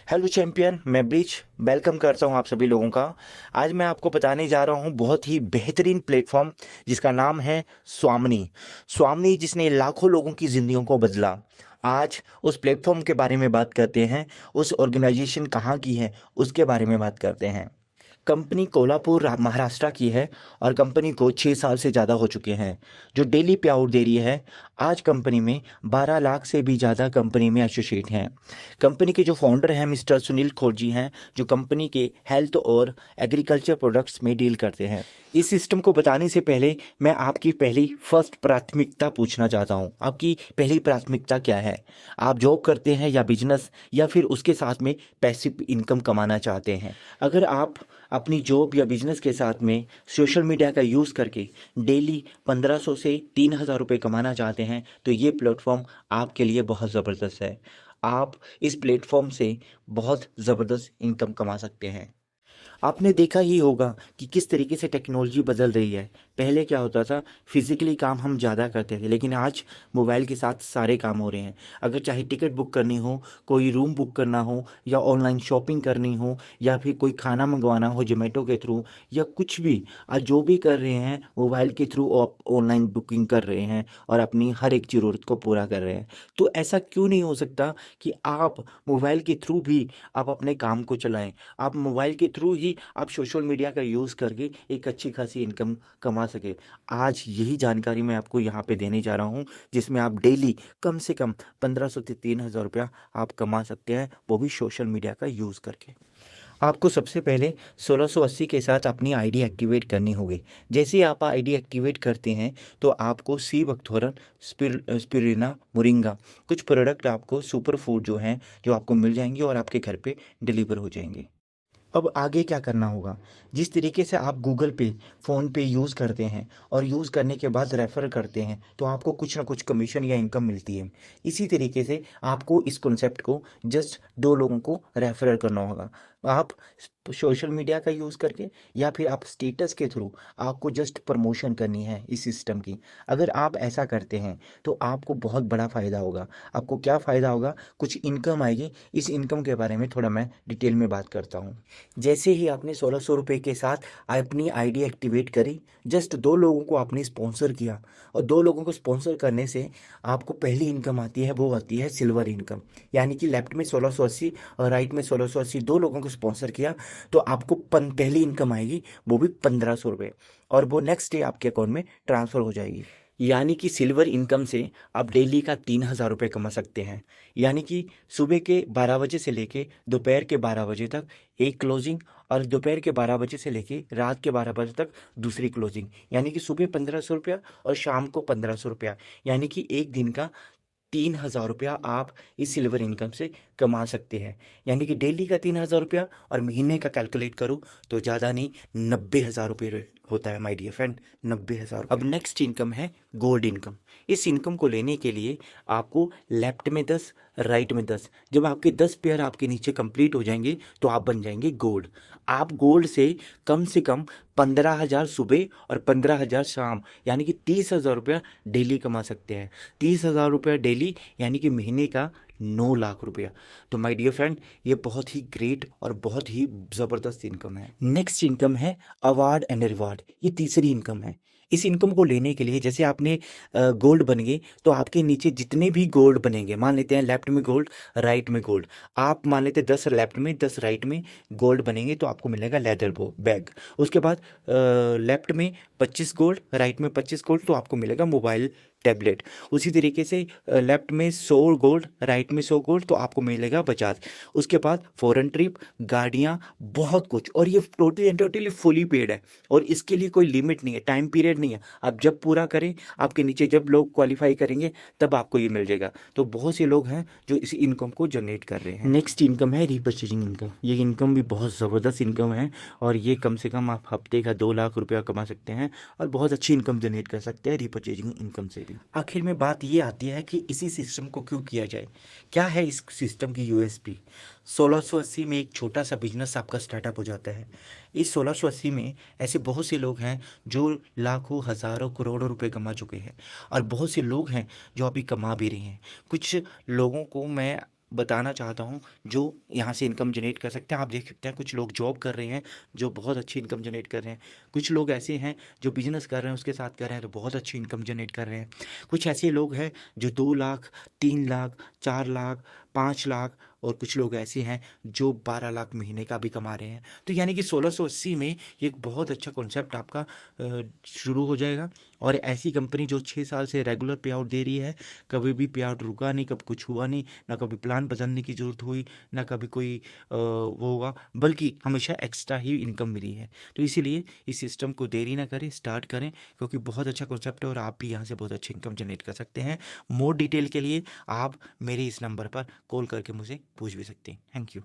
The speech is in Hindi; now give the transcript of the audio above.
हेलो चैंपियन, मैं ब्रिज वेलकम करता हूं आप सभी लोगों का। आज मैं आपको बताने जा रहा हूं बहुत ही बेहतरीन प्लेटफॉर्म जिसका नाम है स्वामिनी। स्वामिनी जिसने लाखों लोगों की जिंदगियों को बदला। आज उस प्लेटफॉर्म के बारे में बात करते हैं। उस ऑर्गेनाइजेशन कहाँ की है उसके बारे में बात करते हैं। कंपनी कोल्हापुर महाराष्ट्र की है और कंपनी को 6 साल से ज़्यादा हो चुके हैं। जो डेली पे आउट दे रही है, आज कंपनी में 12 लाख से भी ज़्यादा कंपनी में एसोसिएट हैं। कंपनी के जो फाउंडर हैं मिस्टर सुनील खोजी हैं, जो कंपनी के हेल्थ और एग्रीकल्चर प्रोडक्ट्स में डील करते हैं। इस सिस्टम को बताने से पहले मैं आपकी पहली फर्स्ट प्राथमिकता पूछना चाहता हूँ। आपकी पहली प्राथमिकता क्या है? आप जॉब करते हैं या बिजनेस, या फिर उसके साथ में पैसिव इनकम कमाना चाहते हैं? अगर आप अपनी जॉब या बिजनेस के साथ में सोशल मीडिया का यूज़ करके डेली 1500 से 3000 रुपये कमाना चाहते हैं तो ये प्लेटफॉर्म आपके लिए बहुत ज़बरदस्त है। आप इस प्लेटफॉर्म से बहुत ज़बरदस्त इनकम कमा सकते हैं। आपने देखा ही होगा कि किस तरीके से टेक्नोलॉजी बदल रही है। पहले क्या होता था, फिजिकली काम हम ज़्यादा करते थे, लेकिन आज मोबाइल के साथ सारे काम हो रहे हैं। अगर चाहे टिकट बुक करनी हो, कोई रूम बुक करना हो, या ऑनलाइन शॉपिंग करनी हो, या फिर कोई खाना मंगवाना हो जोमेटो के थ्रू, या कुछ भी, आज जो भी कर रहे हैं मोबाइल के थ्रू आप ऑनलाइन बुकिंग कर रहे हैं और अपनी हर एक ज़रूरत को पूरा कर रहे हैं। तो ऐसा क्यों नहीं हो सकता कि आप मोबाइल के थ्रू भी आप अपने काम को चलाएं? आप मोबाइल के थ्रू ही आप सोशल मीडिया का यूज़ करके एक अच्छी खासी इनकम कमा सके। आज यही जानकारी मैं आपको यहाँ पे देने जा रहा हूँ, जिसमें आप डेली कम से कम 1500 से 3000 रुपया आप कमा सकते हैं, वो भी सोशल मीडिया का यूज़ करके। आपको सबसे पहले 1680 के साथ अपनी आईडी एक्टिवेट करनी होगी। जैसे ही आप आईडी एक्टिवेट करते हैं तो आपको सी बकथोरन, स्पिरुलिना, मोरिंगा, कुछ प्रोडक्ट आपको सुपर फूड जो हैं जो आपको मिल जाएंगे और आपके घर पे डिलीवर हो जाएंगे। अब आगे क्या करना होगा? जिस तरीके से आप गूगल पे, फ़ोन पे यूज़ करते हैं और यूज़ करने के बाद रेफ़र करते हैं तो आपको कुछ ना कुछ कमीशन या इनकम मिलती है। इसी तरीके से आपको इस कॉन्सेप्ट को जस्ट 2 लोगों को रेफ़र करना होगा। आप सोशल मीडिया का यूज़ करके, या फिर आप स्टेटस के थ्रू आपको जस्ट प्रमोशन करनी है इस सिस्टम की। अगर आप ऐसा करते हैं तो आपको बहुत बड़ा फ़ायदा होगा। आपको क्या फ़ायदा होगा? कुछ इनकम आएगी। इस इनकम के बारे में थोड़ा मैं डिटेल में बात करता हूँ। जैसे ही आपने 1600 रुपये के साथ अपनी आईडी एक्टिवेट करी, जस्ट 2 लोगों को आपने स्पॉन्सर किया, और 2 लोगों को स्पॉन्सर करने से आपको पहली इनकम आती है, वो आती है सिल्वर इनकम। यानी कि लेफ्ट में 1680 और राइट में 1680, 2 लोगों को स्पॉन्सर किया तो आपको पहली इनकम आएगी, वो भी 1500 रुपये, और वो नेक्स्ट डे आपके अकाउंट में ट्रांसफ़र हो जाएगी। यानी कि सिल्वर इनकम से आप डेली का 3000 रुपये कमा सकते हैं। यानी कि सुबह के 12 बजे से लेके दोपहर के 12 बजे तक एक क्लोजिंग, और दोपहर के 12 बजे से लेके रात के 12 बजे तक दूसरी क्लोजिंग। यानी कि सुबह 1500 रुपया और शाम को 1500 रुपया। यानी कि एक दिन का 3000 रुपया आप इस सिल्वर इनकम से कमा सकते हैं। यानी कि डेली का 3000 रुपया, और महीने का कैलकुलेट करूँ तो ज़्यादा नहीं, 90,000 रुपये होता है माय डियर फ्रेंड, 90,000। अब नेक्स्ट इनकम है गोल्ड इनकम। इस इनकम को लेने के लिए आपको लेफ्ट में 10, राइट में 10, जब आपके 10 पेयर आपके नीचे कंप्लीट हो जाएंगे तो आप बन जाएंगे गोल्ड। आप गोल्ड से कम 15,000 सुबह और 15,000 शाम, यानी कि 30,000 रुपया डेली कमा सकते हैं। 30,000 रुपया डेली, यानी कि महीने का 9 लाख रुपया। तो माय डियर फ्रेंड, ये बहुत ही ग्रेट और बहुत ही ज़बरदस्त इनकम है। नेक्स्ट इनकम है अवार्ड एंड रिवार्ड। ये तीसरी इनकम है। इस इनकम को लेने के लिए, जैसे आपने गोल्ड बन गए तो आपके नीचे जितने भी गोल्ड बनेंगे, मान लेते हैं लेफ्ट में गोल्ड, राइट में गोल्ड, आप मान लेते हैं 10 लेफ्ट में 10 राइट में गोल्ड बनेंगे तो आपको मिलेगा लेदर बैग। उसके बाद लेफ्ट में 25 गोल्ड, राइट में 25 गोल्ड, तो आपको मिलेगा मोबाइल टैबलेट। उसी तरीके से लेफ्ट में 100 गोल्ड, राइट में 100 गोल्ड, तो आपको मिलेगा 50। उसके बाद फॉरेन ट्रिप, गाड़ियाँ, बहुत कुछ, और ये totally and totally fully paid है, और इसके लिए कोई लिमिट नहीं है, टाइम पीरियड नहीं है। आप जब पूरा करें, आपके नीचे जब लोग क्वालिफाई करेंगे तब आपको ये मिल जाएगा। तो बहुत से लोग हैं जो इस इनकम को जनरेट कर रहे हैं। नेक्स्ट इनकम है रीपर्चेजिंग इनकम। ये इनकम भी बहुत ज़बरदस्त इनकम है, और ये कम से कम आप हफ्ते का 2 लाख रुपया कमा सकते हैं, और बहुत अच्छी इनकम जनरेट कर सकते हैं रीपर्चेजिंग इनकम से भी। आखिर में बात ये आती है कि इसी सिस्टम को क्यों किया जाए, क्या है इस सिस्टम की यूएसपी। 1680 में एक छोटा सा बिजनेस आपका स्टार्टअप हो जाता है। इस 1680 में ऐसे बहुत से लोग हैं जो लाखों, हज़ारों, करोड़ों रुपए कमा चुके हैं, और बहुत से लोग हैं जो अभी कमा भी रहे हैं। कुछ लोगों को मैं बताना चाहता हूँ जो यहाँ से इनकम जनरेट कर सकते हैं। आप देख सकते हैं कुछ लोग जॉब कर रहे हैं जो बहुत अच्छी इनकम जनरेट कर रहे हैं, कुछ लोग ऐसे हैं जो बिजनेस कर रहे हैं उसके साथ कर रहे हैं तो बहुत अच्छी इनकम जनरेट कर रहे हैं, कुछ ऐसे लोग हैं जो 2 लाख, 3 लाख, 4 लाख, 5 लाख, और कुछ लोग ऐसे हैं जो 12 लाख महीने का भी कमा रहे हैं। तो यानी कि 1680 में ये एक बहुत अच्छा कॉन्सेप्ट आपका शुरू हो जाएगा। और ऐसी कंपनी जो 6 साल से रेगुलर पे आउट दे रही है, कभी भी पे आउट रुका नहीं, कभी कुछ हुआ नहीं, ना कभी प्लान बदलने की ज़रूरत हुई, ना कभी कोई वो हुआ, बल्कि हमेशा एक्स्ट्रा ही इनकम मिली है। तो इसीलिए इस सिस्टम को देरी ना करें, स्टार्ट करें, क्योंकि बहुत अच्छा कॉन्सेप्ट है और आप भी यहाँ से बहुत अच्छी इनकम जनरेट कर सकते हैं। मोर डिटेल के लिए आप मेरे इस नंबर पर कॉल करके मुझे पूछ भी सकते हैं। Thank you.